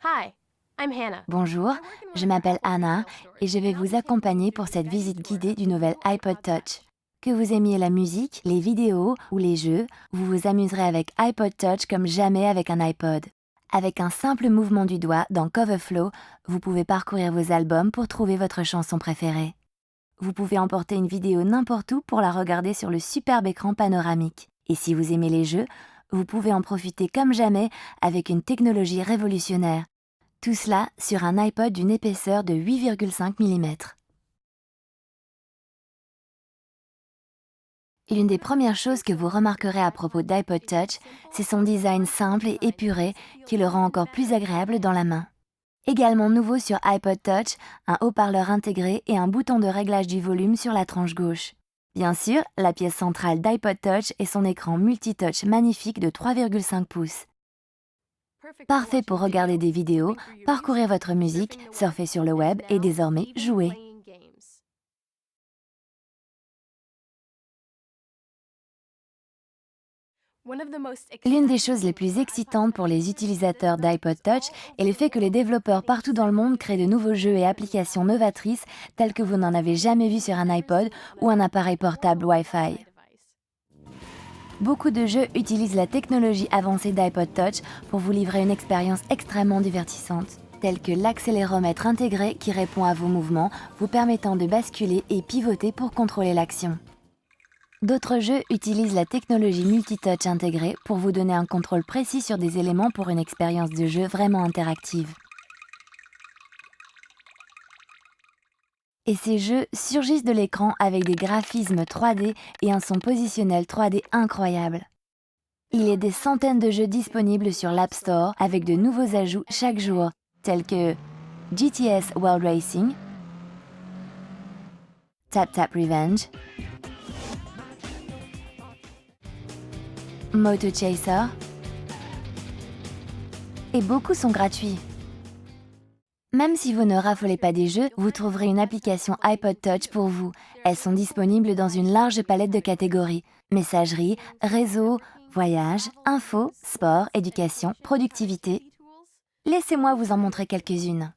Hi, I'm Hannah. Bonjour, je m'appelle Anna et je vais vous accompagner pour cette visite guidée du nouvel iPod Touch. Que vous aimiez la musique, les vidéos ou les jeux, vous vous amuserez avec iPod Touch comme jamais avec un iPod. Avec un simple mouvement du doigt dans Coverflow, vous pouvez parcourir vos albums pour trouver votre chanson préférée. Vous pouvez emporter une vidéo n'importe où pour la regarder sur le superbe écran panoramique. Et si vous aimez les jeux, vous pouvez en profiter comme jamais avec une technologie révolutionnaire. Tout cela sur un iPod d'une épaisseur de 8,5 mm. L'une des premières choses que vous remarquerez à propos d'iPod Touch, c'est son design simple et épuré qui le rend encore plus agréable dans la main. Également nouveau sur iPod Touch, un haut-parleur intégré et un bouton de réglage du volume sur la tranche gauche. Bien sûr, la pièce centrale d'iPod Touch est son écran multitouch magnifique de 3,5 pouces. Parfait pour regarder des vidéos, parcourir votre musique, surfer sur le web et désormais jouer. L'une des choses les plus excitantes pour les utilisateurs d'iPod Touch est le fait que les développeurs partout dans le monde créent de nouveaux jeux et applications novatrices tels que vous n'en avez jamais vu sur un iPod ou un appareil portable Wi-Fi. Beaucoup de jeux utilisent la technologie avancée d'iPod Touch pour vous livrer une expérience extrêmement divertissante, telle que l'accéléromètre intégré qui répond à vos mouvements, vous permettant de basculer et pivoter pour contrôler l'action. D'autres jeux utilisent la technologie multitouch intégrée pour vous donner un contrôle précis sur des éléments pour une expérience de jeu vraiment interactive. Et ces jeux surgissent de l'écran avec des graphismes 3D et un son positionnel 3D incroyable. Il y a des centaines de jeux disponibles sur l'App Store avec de nouveaux ajouts chaque jour, tels que GTS World Racing, Tap Tap Revenge, Moto Chaser, et beaucoup sont gratuits. Même si vous ne raffolez pas des jeux, vous trouverez une application iPod Touch pour vous. Elles sont disponibles dans une large palette de catégories. Messagerie, réseau, voyage, info, sport, éducation, productivité. Laissez-moi vous en montrer quelques-unes.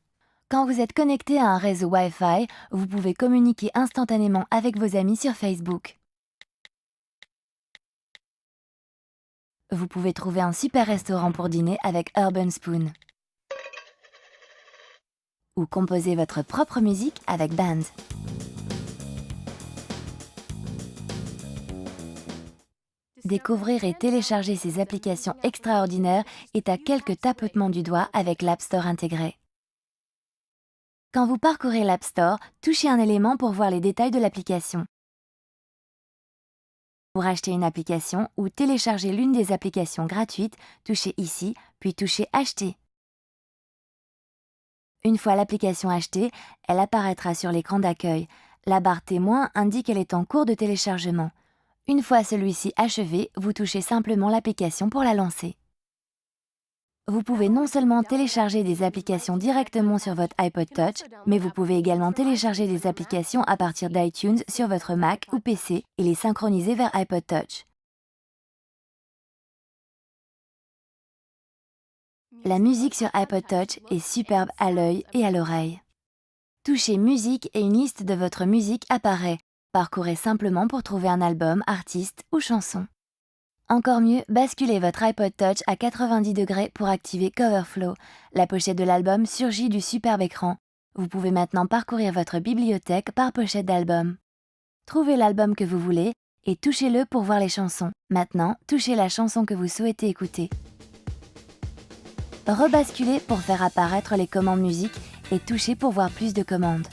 Quand vous êtes connecté à un réseau Wi-Fi, vous pouvez communiquer instantanément avec vos amis sur Facebook. Vous pouvez trouver un super restaurant pour dîner avec Urban Spoon. Ou composer votre propre musique avec Band. Découvrir et télécharger ces applications extraordinaires est à quelques tapotements du doigt avec l'App Store intégré. Quand vous parcourez l'App Store, touchez un élément pour voir les détails de l'application. Pour acheter une application ou télécharger l'une des applications gratuites, touchez ici, puis touchez Acheter. Une fois l'application achetée, elle apparaîtra sur l'écran d'accueil. La barre témoin indique qu'elle est en cours de téléchargement. Une fois celui-ci achevé, vous touchez simplement l'application pour la lancer. Vous pouvez non seulement télécharger des applications directement sur votre iPod Touch, mais vous pouvez également télécharger des applications à partir d'iTunes sur votre Mac ou PC et les synchroniser vers iPod Touch. La musique sur iPod Touch est superbe à l'œil et à l'oreille. Touchez Musique et une liste de votre musique apparaît. Parcourez simplement pour trouver un album, artiste ou chanson. Encore mieux, basculez votre iPod Touch à 90 degrés pour activer Coverflow. La pochette de l'album surgit du superbe écran. Vous pouvez maintenant parcourir votre bibliothèque par pochette d'album. Trouvez l'album que vous voulez et touchez-le pour voir les chansons. Maintenant, touchez la chanson que vous souhaitez écouter. Rebasculez pour faire apparaître les commandes musique et touchez pour voir plus de commandes.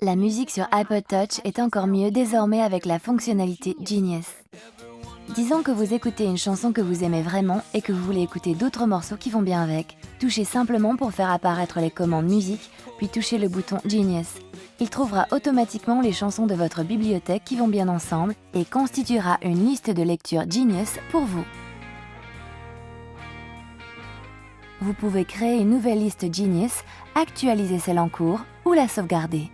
La musique sur iPod Touch est encore mieux désormais avec la fonctionnalité Genius. Disons que vous écoutez une chanson que vous aimez vraiment et que vous voulez écouter d'autres morceaux qui vont bien avec. Touchez simplement pour faire apparaître les commandes musique, puis touchez le bouton Genius. Il trouvera automatiquement les chansons de votre bibliothèque qui vont bien ensemble et constituera une liste de lecture Genius pour vous. Vous pouvez créer une nouvelle liste Genius, actualiser celle en cours ou la sauvegarder.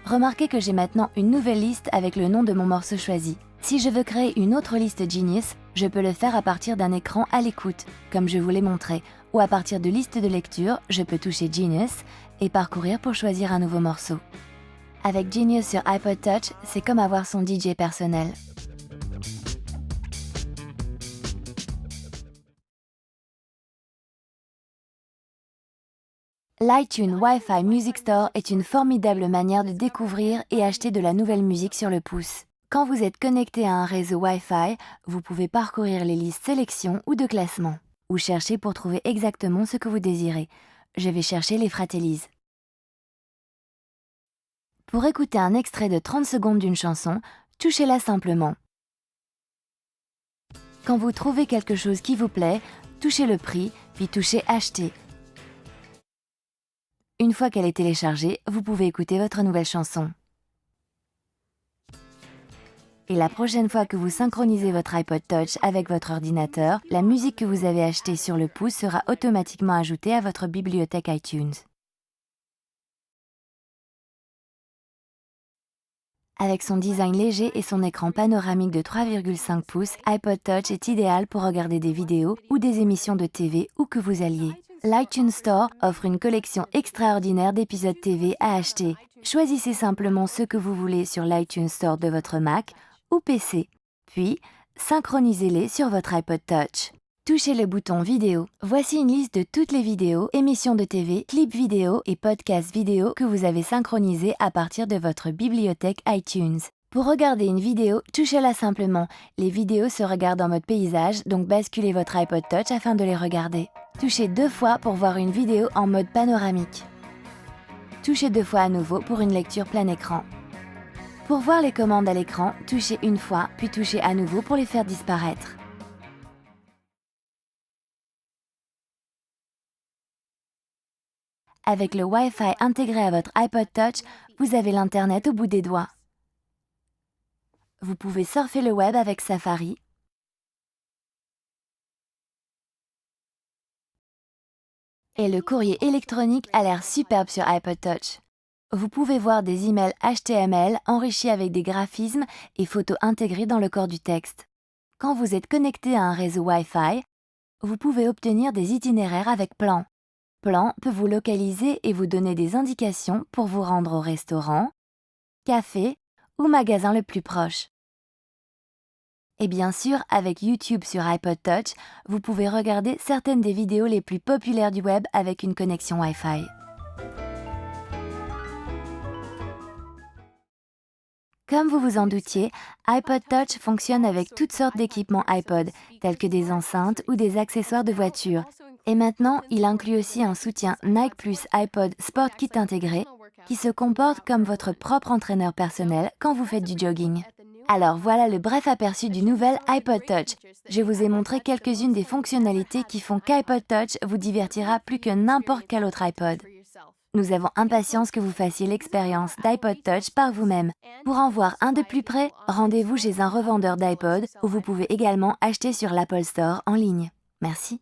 Remarquez que j'ai maintenant une nouvelle liste avec le nom de mon morceau choisi. Si je veux créer une autre liste Genius, je peux le faire à partir d'un écran à l'écoute, comme je vous l'ai montré, ou à partir de listes de lecture, je peux toucher Genius et parcourir pour choisir un nouveau morceau. Avec Genius sur iPod Touch, c'est comme avoir son DJ personnel. L'iTunes Wi-Fi Music Store est une formidable manière de découvrir et acheter de la nouvelle musique sur le pouce. Quand vous êtes connecté à un réseau Wi-Fi, vous pouvez parcourir les listes sélection ou de classement, ou chercher pour trouver exactement ce que vous désirez. Je vais chercher les Fratellis. Pour écouter un extrait de 30 secondes d'une chanson, touchez-la simplement. Quand vous trouvez quelque chose qui vous plaît, touchez le prix, puis touchez Acheter. Une fois qu'elle est téléchargée, vous pouvez écouter votre nouvelle chanson. Et la prochaine fois que vous synchronisez votre iPod Touch avec votre ordinateur, la musique que vous avez achetée sur le pouce sera automatiquement ajoutée à votre bibliothèque iTunes. Avec son design léger et son écran panoramique de 3,5 pouces, iPod Touch est idéal pour regarder des vidéos ou des émissions de TV où que vous alliez. L'iTunes Store offre une collection extraordinaire d'épisodes TV à acheter. Choisissez simplement ce que vous voulez sur l'iTunes Store de votre Mac ou PC, puis synchronisez-les sur votre iPod Touch. Touchez le bouton vidéo. Voici une liste de toutes les vidéos, émissions de TV, clips vidéo et podcasts vidéo que vous avez synchronisés à partir de votre bibliothèque iTunes. Pour regarder une vidéo, touchez-la simplement. Les vidéos se regardent en mode paysage, donc basculez votre iPod Touch afin de les regarder. Touchez 2 fois pour voir une vidéo en mode panoramique. Touchez 2 fois à nouveau pour une lecture plein écran. Pour voir les commandes à l'écran, touchez 1 fois, puis touchez à nouveau pour les faire disparaître. Avec le Wi-Fi intégré à votre iPod Touch, vous avez l'Internet au bout des doigts. Vous pouvez surfer le web avec Safari. Et le courrier électronique a l'air superbe sur iPod Touch. Vous pouvez voir des emails HTML enrichis avec des graphismes et photos intégrées dans le corps du texte. Quand vous êtes connecté à un réseau Wi-Fi, vous pouvez obtenir des itinéraires avec Plan. Plan peut vous localiser et vous donner des indications pour vous rendre au restaurant, café ou magasin le plus proche. Et bien sûr, avec YouTube sur iPod Touch, vous pouvez regarder certaines des vidéos les plus populaires du web avec une connexion Wi-Fi. Comme vous vous en doutiez, iPod Touch fonctionne avec toutes sortes d'équipements iPod, tels que des enceintes ou des accessoires de voiture. Et maintenant, il inclut aussi un soutien Nike Plus iPod Sport Kit intégré, qui se comporte comme votre propre entraîneur personnel quand vous faites du jogging. Alors voilà le bref aperçu du nouvel iPod Touch. Je vous ai montré quelques-unes des fonctionnalités qui font qu'iPod Touch vous divertira plus que n'importe quel autre iPod. Nous avons impatience que vous fassiez l'expérience d'iPod Touch par vous-même. Pour en voir un de plus près, rendez-vous chez un revendeur d'iPod où vous pouvez également acheter sur l'Apple Store en ligne. Merci.